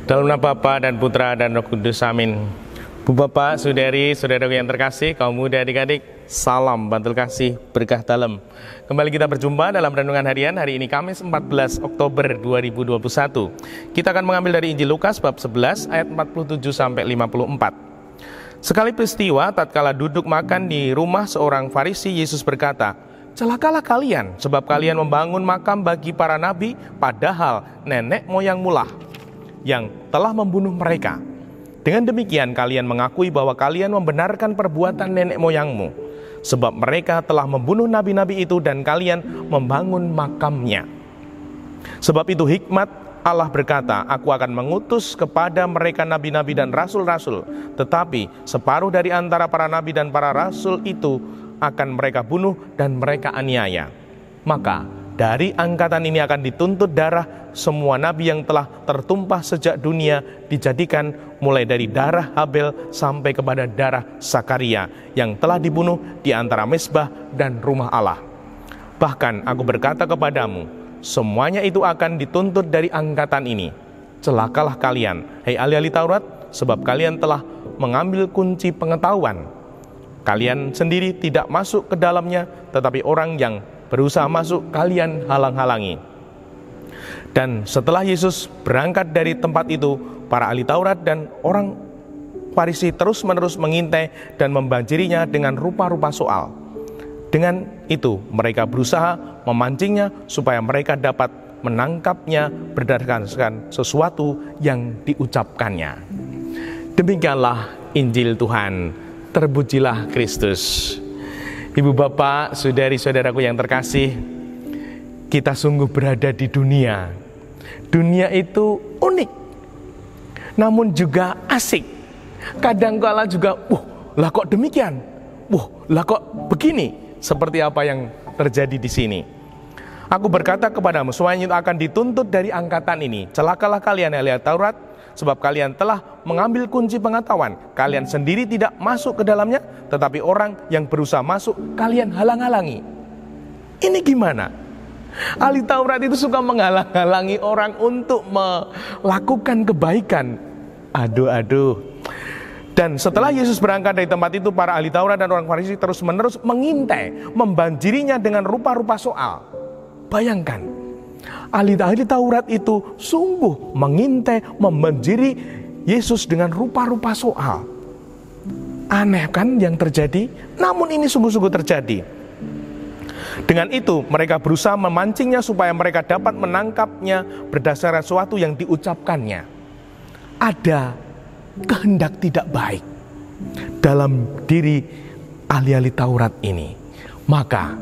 Dalam nama Bapa dan Putra dan Roh Kudus, amin. Bu Bapak, Saudari, Saudaraku yang terkasih, kaum muda adik-adik, salam bantul kasih berkah dalam. Kembali kita berjumpa dalam renungan harian hari ini Kamis 14 Oktober 2021. Kita akan mengambil dari Injil Lukas bab 11 ayat 47 sampai 54. Sekali peristiwa tatkala duduk makan di rumah seorang Farisi, Yesus berkata, "Celakalah kalian, sebab kalian membangun makam bagi para nabi, padahal nenek moyangmu lah yang telah membunuh mereka. Dengan demikian kalian mengakui bahwa kalian membenarkan perbuatan nenek moyangmu, sebab mereka telah membunuh nabi-nabi itu dan kalian membangun makamnya. Sebab itu hikmat Allah berkata, aku akan mengutus kepada mereka nabi-nabi dan rasul-rasul, tetapi separuh dari antara para nabi dan para rasul itu akan mereka bunuh dan mereka aniaya. Maka dari angkatan ini akan dituntut darah semua nabi yang telah tertumpah sejak dunia dijadikan, mulai dari darah Habel sampai kepada darah Zakaria yang telah dibunuh di antara mezbah dan rumah Allah. Bahkan aku berkata kepadamu, semuanya itu akan dituntut dari angkatan ini. Celakalah kalian, hai ahli-ahli Taurat, sebab kalian telah mengambil kunci pengetahuan. Kalian sendiri tidak masuk ke dalamnya, tetapi orang yang berusaha masuk kalian halang-halangi." Dan setelah Yesus berangkat dari tempat itu, para ahli Taurat dan orang Farisi terus-menerus mengintai dan membanjirinya dengan rupa-rupa soal. Dengan itu mereka berusaha memancingnya supaya mereka dapat menangkapnya berdasarkan sesuatu yang diucapkannya. Demikianlah Injil Tuhan. Terpujilah Kristus. Ibu bapak, saudari-saudaraku yang terkasih, kita sungguh berada di dunia. Dunia itu unik, namun juga asik. Kadang-kala juga, lah kok demikian? Lah kok begini? Seperti apa yang terjadi di sini. Aku berkata kepadamu, semuanya itu akan dituntut dari angkatan ini. Celakalah kalian ahli Taurat, sebab kalian telah mengambil kunci pengetahuan. Kalian sendiri tidak masuk ke dalamnya, tetapi orang yang berusaha masuk kalian halang-halangi. Ini gimana? Ahli Taurat itu suka menghalang-halangi orang untuk melakukan kebaikan. Aduh. Dan setelah Yesus berangkat dari tempat itu, para ahli Taurat dan orang Farisi terus-menerus mengintai, membanjirinya dengan rupa-rupa soal. Bayangkan, ahli Taurat itu sungguh mengintai, membanjiri Yesus dengan rupa-rupa soal. Aneh kan yang terjadi? Namun ini sungguh-sungguh terjadi. Dengan itu mereka berusaha memancingnya supaya mereka dapat menangkapnya berdasarkan sesuatu yang diucapkannya. Ada kehendak tidak baik dalam diri ahli-ahli Taurat ini. Maka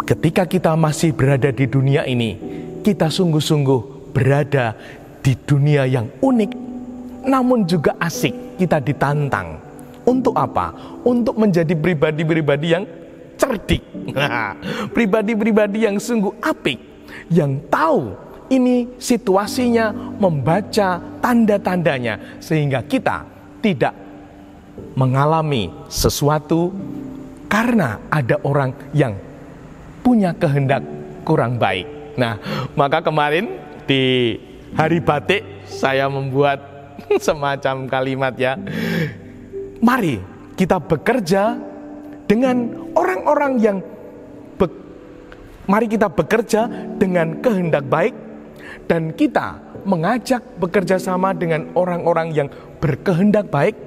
ketika kita masih berada di dunia ini, kita sungguh-sungguh berada di dunia yang unik, namun juga asik. Kita ditantang. Untuk apa? Untuk menjadi pribadi-pribadi yang cerdik. Pribadi-pribadi yang sungguh apik, yang tahu ini situasinya, membaca tanda-tandanya, sehingga kita tidak mengalami sesuatu karena ada orang yang punya kehendak kurang baik. Nah, maka kemarin di hari batik saya membuat semacam kalimat ya. Mari kita bekerja dengan orang-orang yang mari kita bekerja dengan kehendak baik, dan kita mengajak bekerja sama dengan orang-orang yang berkehendak baik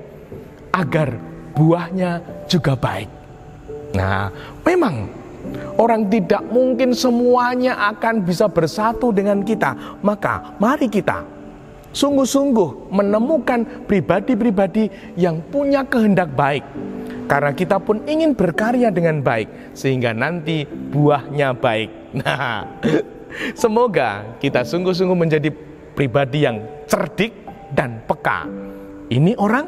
agar buahnya juga baik. Nah, memang orang tidak mungkin semuanya akan bisa bersatu dengan kita. Maka mari kita sungguh-sungguh menemukan pribadi-pribadi yang punya kehendak baik, karena kita pun ingin berkarya dengan baik sehingga nanti buahnya baik. Nah, semoga kita sungguh-sungguh menjadi pribadi yang cerdik dan peka. Ini orang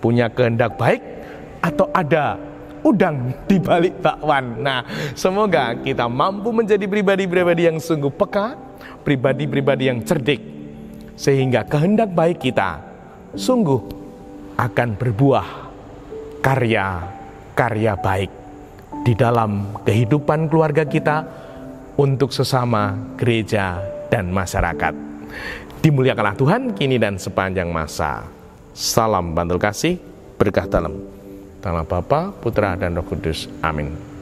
punya kehendak baik atau ada udang di balik bakwan. Nah, semoga kita mampu menjadi pribadi-pribadi yang sungguh peka, pribadi-pribadi yang cerdik, sehingga kehendak baik kita sungguh akan berbuah karya-karya baik di dalam kehidupan keluarga kita, untuk sesama gereja dan masyarakat. Dimuliakanlah Tuhan kini dan sepanjang masa. Salam bantul kasih, berkah dalam. Dalam Bapa, Putra, dan Roh Kudus. Amin.